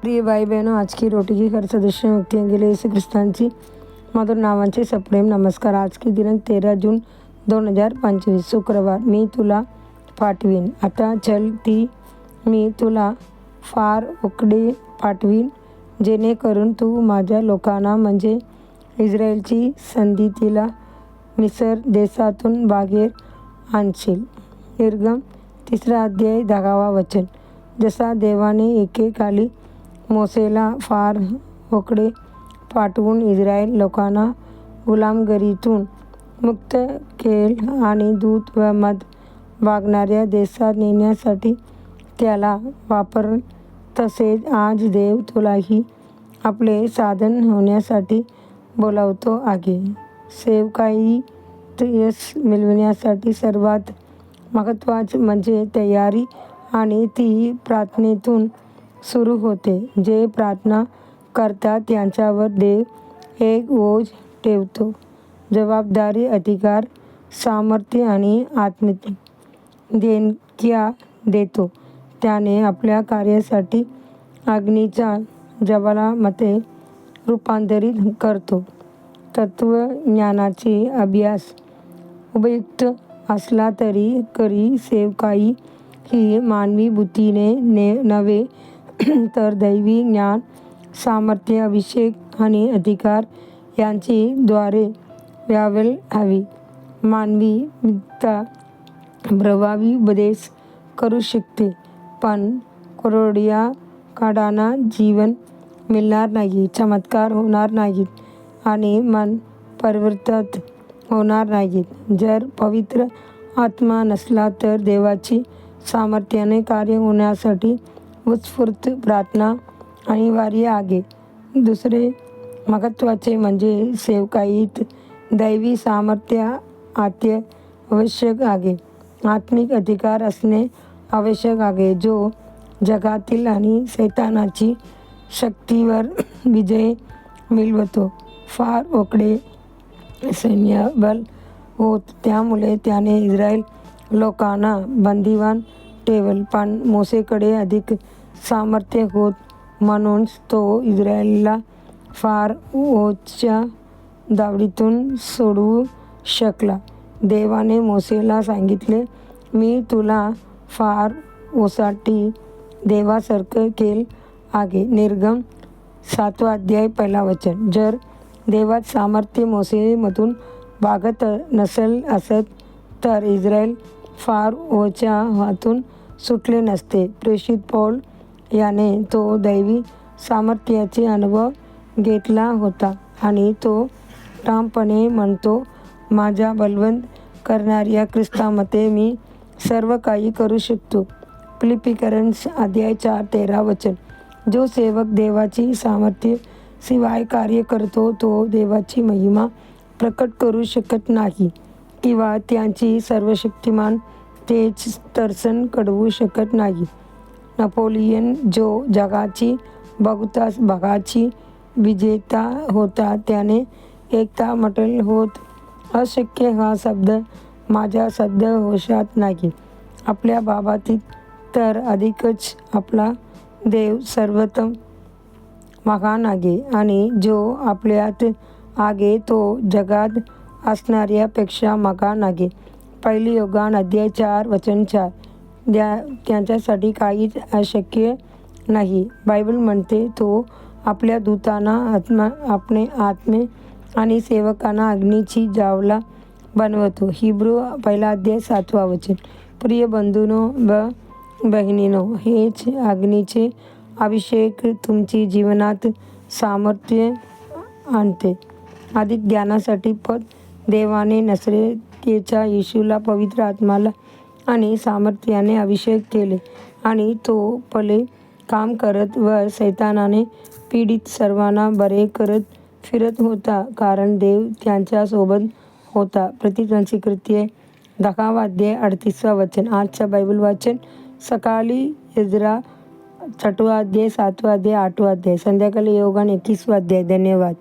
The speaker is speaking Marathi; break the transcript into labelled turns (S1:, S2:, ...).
S1: प्रिय भाई बहनों, आज की रोटी की हर सदस्य व्यक्ती गेले येशू ख्रिस्तांची मधुर नावांचे सप्रेम नमस्कार. आज की दिनांक 13 जून 2025 शुक्रवार. मी तुला पाठवीन, आता चल ती मी तुला फार उकडे पाठवीन, जेणेकरून तू माझ्या लोकांना म्हणजे इस्रायलची संधी तिला मिसर देशातून बाहेर आणशील. निर्गम 3 अध्याय 10 वचन. जसा देवाने एकेकाली मोसेला फार उकडे पाठवून इस्रायल लोकांना गुलामगिरीतून मुक्त केल आणि दूध व मध वागणाऱ्या देशात नेण्यासाठी त्याला वापरल, तसेच आज देव तुलाही आपले साधन होण्यासाठी बोलावतो आहे. सेवकाईत यश मिळविण्यासाठी सर्वात महत्त्वाचे म्हणजे तयारी, आणि ती प्रार्थनेतून सुरू होते. जे प्रार्थना करतात त्यांच्यावर देव एक ओझ ठेवतो, जबाबदारी, अधिकार, सामर्थ्य आणि आत्मिक देणग्या देतो. त्याने आपल्या कार्यासाठी अग्नीच्या ज्वालामध्ये रूपांतरित करतो. तत्त्वज्ञानाचे अभ्यास उपयुक्त असला तरी सेवकाई ही मानवी बुद्धीने नव्हे, तर दैवी ज्ञान, सामर्थ्य, अभिषेक आणि अधिकार यांची द्वारे व्हायला हवी. मानवी बुद्धी प्रभावी उपदेश करू शकते, पण कोरड्या काळांना जीवन मिळणार नाही, चमत्कार होणार नाहीत आणि मन परिवर्तित होणार नाहीत. जर पवित्र आत्मा नसला तर देवाची सामर्थ्याने कार्य होण्यासाठी उत्स्फूर्त प्रार्थना अनिवार्य आहे. दुसरे महत्त्वाचे म्हणजे सेवकाईत दैवी सामर्थ्य आवश्यक आहे. आत्मिक अधिकार असणे आवश्यक आहे, जो जगातील आणि सैतानाची शक्तीवर विजय मिळवतो. फार उकडे सैन्यबल होत, त्यामुळे त्याने इस्रायल लोकांना बंदिवान ठेवले, पण मोसेकडे अधिक सामर्थ्य होत, म्हणून तो इस्रायलला फारोच्या दावणीतून सोडवू शकला. देवाने मोसेला सांगितले, मी तुला फारोसाठी देवासारखे केले आहे. निर्गम 7 अध्याय 1 वचन. जर देवाचे सामर्थ्य मोसेमधून वागत नसेल असत तर इस्रायल फारोच्या हातून सुटले नसते. प्रेषित पौल याने तो दैवी सामर्थ्याचा अनुभव घेतला होता आणि तो ठामपणे म्हणतो, माझ्या बलवंत करणाऱ्या ख्रिस्तामध्ये मी सर्व काही करू शकतो. फिलिप्पियन अध्याय 4:13 वचन. जो सेवक देवाची सामर्थ्य शिवाय कार्य करतो तो देवाची महिमा प्रकट करू शकत नाही किंवा त्याची सर्वशक्तिमान तेज दर्शन घडवू शकत नाही. नेपोलियन, जो जगाची बहुतांश भागाची विजेता होता, त्याने एकदा म्हटले होते, अशक्य हा शब्द माझ्या शब्दकोशात नाही. आपल्या बाबतीत तर अधिकच. आपला देव सर्वोत्तम महान आहे, आणि जो आपल्यात आहे तो जगात असणाऱ्यापेक्षा महान आहे. पहिली योहान अध्याय 4 वचन 4. त्यांच्यासाठी काहीच अशक्य नाही. बायबल म्हणते, तो आपल्या दूतांना आपले आत्मे आणि सेवकांना अग्नीची ज्वाला बनवतो. हिब्रू 1 अध्याय 7 वचन. प्रिय बंधूंनो व बहिणींनो, हेच अग्नीचे अभिषेक तुमची जीवनात सामर्थ्य आणते. अधिक ज्ञानासाठी पद. देवाने नजरेतीच्या येशूला पवित्र आत्म्याला आणि सामर्थ्याने अभिषेक केले, आणि तो भले काम करत व सैतानाने पीडित सर्वांना बरे करत फिरत होता, कारण देव त्यांच्या सोबत होता. प्रेरितांची कृत्ये 10 अध्याय 38 वचन. आजच्या बायबल वाचन सकाळी इज्रा 6 अध्याय 7 अध्याय 8 अध्याय, संध्याकाळी योहान 21 अध्याय. धन्यवाद.